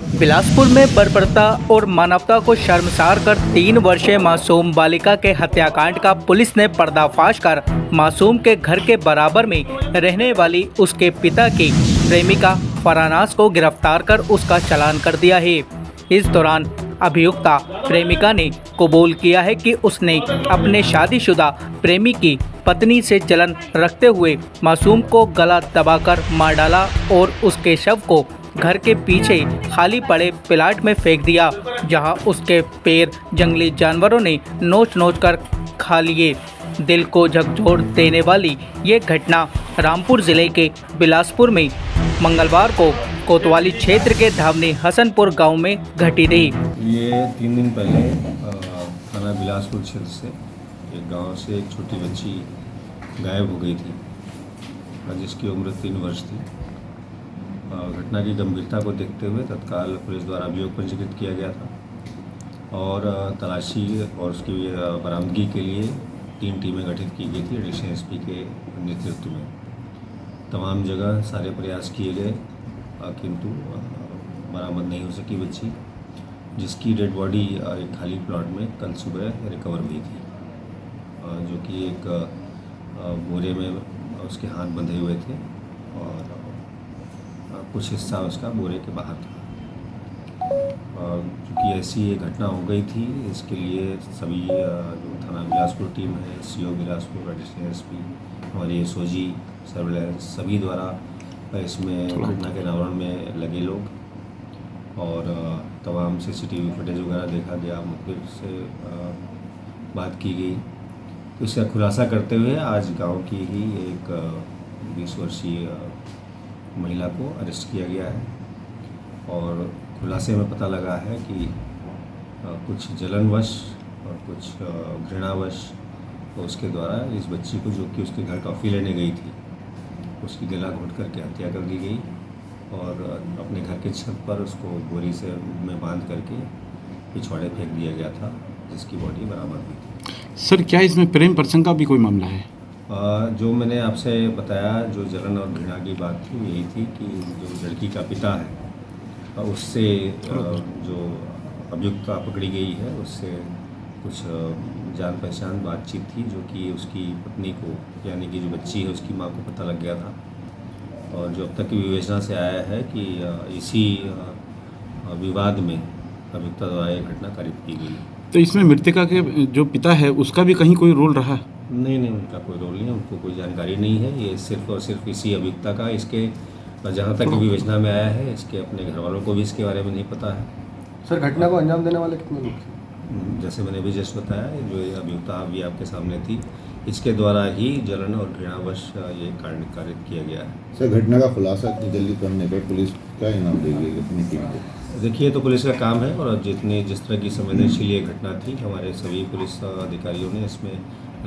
बिलासपुर में बर्बरता और मानवता को शर्मसार कर 3 वर्षीय मासूम बालिका के हत्याकांड का पुलिस ने पर्दाफाश कर मासूम के घर के बराबर में रहने वाली उसके पिता की प्रेमिका फरानास को गिरफ्तार कर उसका चालान कर दिया है। इस दौरान अभियुक्ता प्रेमिका ने कबूल किया है कि उसने अपने शादीशुदा प्रेमी की पत्नी से जलन रखते हुए मासूम को गला दबाकर मार डाला और उसके शव को घर के पीछे खाली पड़े प्लाट में फेंक दिया, जहां उसके पैर जंगली जानवरों ने नोच नोच कर खा लिए। दिल को झकझोर देने वाली ये घटना रामपुर जिले के बिलासपुर में मंगलवार को कोतवाली क्षेत्र के धावनी हसनपुर गांव में घटी थी। ये 3 दिन पहले थाना बिलासपुर क्षेत्र से एक गांव से एक छोटी बच्ची गायब हो गई थी, जिसकी उम्र 3 वर्ष थी। घटना की गंभीरता को देखते हुए तत्काल पुलिस द्वारा अभियोग पंजीकृत किया गया था और तलाशी और उसकी बरामदगी के लिए 3 टीमें गठित की गई थी एडिशनल एसपी के नेतृत्व में। तमाम जगह सारे प्रयास किए गए, किंतु बरामद नहीं हो सकी बच्ची, जिसकी डेड बॉडी एक खाली प्लॉट में कल सुबह रिकवर हुई थी, जो कि एक बोरे में उसके हाथ बंधे हुए थे और कुछ हिस्सा उसका बोरे के बाहर था। चूँकि ऐसी ये घटना हो गई थी, इसके लिए सभी जो थाना बिलासपुर टीम है, सीओ बिलासपुर, एडिशनल एसपी, हमारे एसओजी, सर्विलांस, सभी द्वारा इसमें घटना के अनावरण में लगे लोग और तमाम सीसीटीवी फुटेज वगैरह देखा गया, मुखबिर से बात की गई। तो इसका खुलासा करते हुए आज गांव की ही एक 20 वर्षीय महिला को अरेस्ट किया गया है और खुलासे में पता लगा है कि कुछ जलनवश और कुछ घृणावश उसके द्वारा इस बच्ची को, जो कि उसके घर टॉफ़ी लेने गई थी, उसकी गला घोंट करके हत्या कर दी गई और अपने घर के छत पर उसको बोरी से में बांध करके पिछवाड़े फेंक दिया गया था, जिसकी बॉडी बरामद हुई थी। सर, क्या इसमें प्रेम प्रसंग का भी कोई मामला है? जो मैंने आपसे बताया, जो जलन और घृणा की बात थी, यही थी कि जो लड़की का पिता है उससे जो अभियुक्ता पकड़ी गई है, उससे कुछ जान पहचान बातचीत थी, जो कि उसकी पत्नी को, यानी कि जो बच्ची है उसकी माँ को पता लग गया था और जो अब तक की विवेचना से आया है कि इसी विवाद में अभियुक्ता द्वारा यह घटना कारित की गई। तो इसमें मृतका के जो पिता है उसका भी कहीं कोई रोल रहा? नहीं, उनका कोई रोल नहीं है, उनको कोई जानकारी नहीं है। ये सिर्फ और सिर्फ इसी अभियुक्ता का, इसके जहाँ तक विवेचना में आया है, इसके अपने घर वालों को भी इसके बारे में नहीं पता है। सर, घटना को अंजाम देने वाले कितने लोग थे? जैसे मैंने भी जस्ट बताया, जो ये अभियुक्ता अभी आपके सामने थी, इसके द्वारा ही जलन और घृणावश ये कांड कारित किया गया है। सर, घटना का खुलासा इतनी जल्दी करने पर पुलिस क्या इनाम देगी कितनी टीम को? देखिए, तो पुलिस का काम है और जिस तरह की संवेदनशील ये घटना थी, हमारे सभी पुलिस अधिकारियों ने इसमें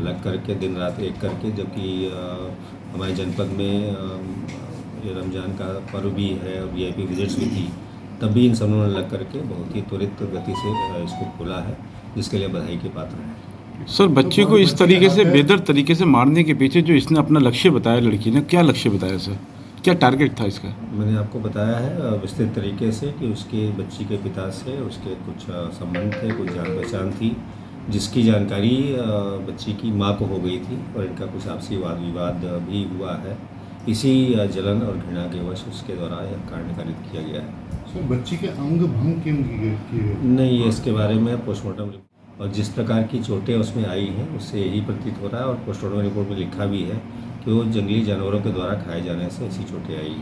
लग करके दिन रात एक करके, जबकि हमारे जनपद में ये रमज़ान का पर्व भी है और वीआईपी विजिट्स भी थी, तब भी इन सबों ने लग करके बहुत ही त्वरित गति से इसको खोला है, जिसके लिए बधाई के पात्र हैं। सर, बच्ची को इस तरीके से बेहतर तरीके से मारने के पीछे जो इसने अपना लक्ष्य बताया, लड़की ने क्या लक्ष्य बताया सर? क्या टारगेट था इसका? मैंने आपको बताया है विस्तृत तरीके से कि उसके बच्ची के पिता से उसके कुछ संबंध थे, कुछ जान पहचान थी, जिसकी जानकारी बच्ची की माँ को हो गई थी और इनका कुछ आपसी वाद विवाद भी हुआ है। इसी जलन और घृणा के वश उसके द्वारा यह कांड कारित किया गया है। सर, बच्ची के अंग भंग क्यों किए? नहीं, ये इसके बारे में पोस्टमार्टम और जिस प्रकार की चोटें उसमें आई हैं, उससे यही प्रतीत हो रहा है और पोस्टमार्टम रिपोर्ट में लिखा भी है कि वो जंगली जानवरों के द्वारा खाए जाने से ऐसी चोटें आई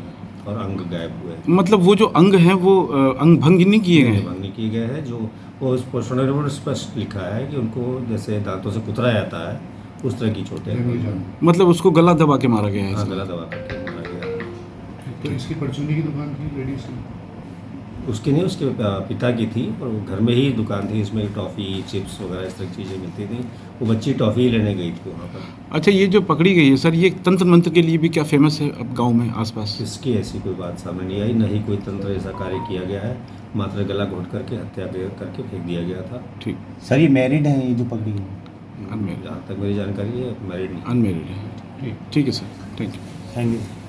और अंग गायब हुए। मतलब वो जो अंग हैं वो अंग भंग नहीं किए गए? भंग नहीं किए गए हैं। जो वो पोस्टमार्टम रिपोर्ट स्पष्ट लिखा है कि उनको जैसे दांतों से कुतरा जाता है, उस तरह की चोटें। मतलब उसको गला दबा के मारा गया है? हाँ, गला दबा करके मारा गया। तो इसकी परचूनी की दुकान थी लेडीज की? उसकी नहीं, उसके पिता की थी और वो घर में ही दुकान थी, इसमें टॉफ़ी, चिप्स वगैरह इस तरह की चीज़ें मिलती थी। वो बच्ची टॉफ़ी लेने गई थी वहाँ पर। अच्छा, ये जो पकड़ी गई है सर, ये तंत्र मंत्र के लिए भी क्या फेमस है अब गांव में आसपास? इसकी ऐसी कोई बात सामने नहीं आई, न ही कोई तंत्र ऐसा कार्य किया गया है, मात्र गला घोंट करके हत्या करके फेंक दिया गया था। ठीक। सर, ये मैरिड है ये जो पकड़ी गई? अनमेरिड। जहाँ तक मेरी जानकारी है, मैरिड नहीं। अनमेरिड है। ठीक है sir, thank you. Thank you.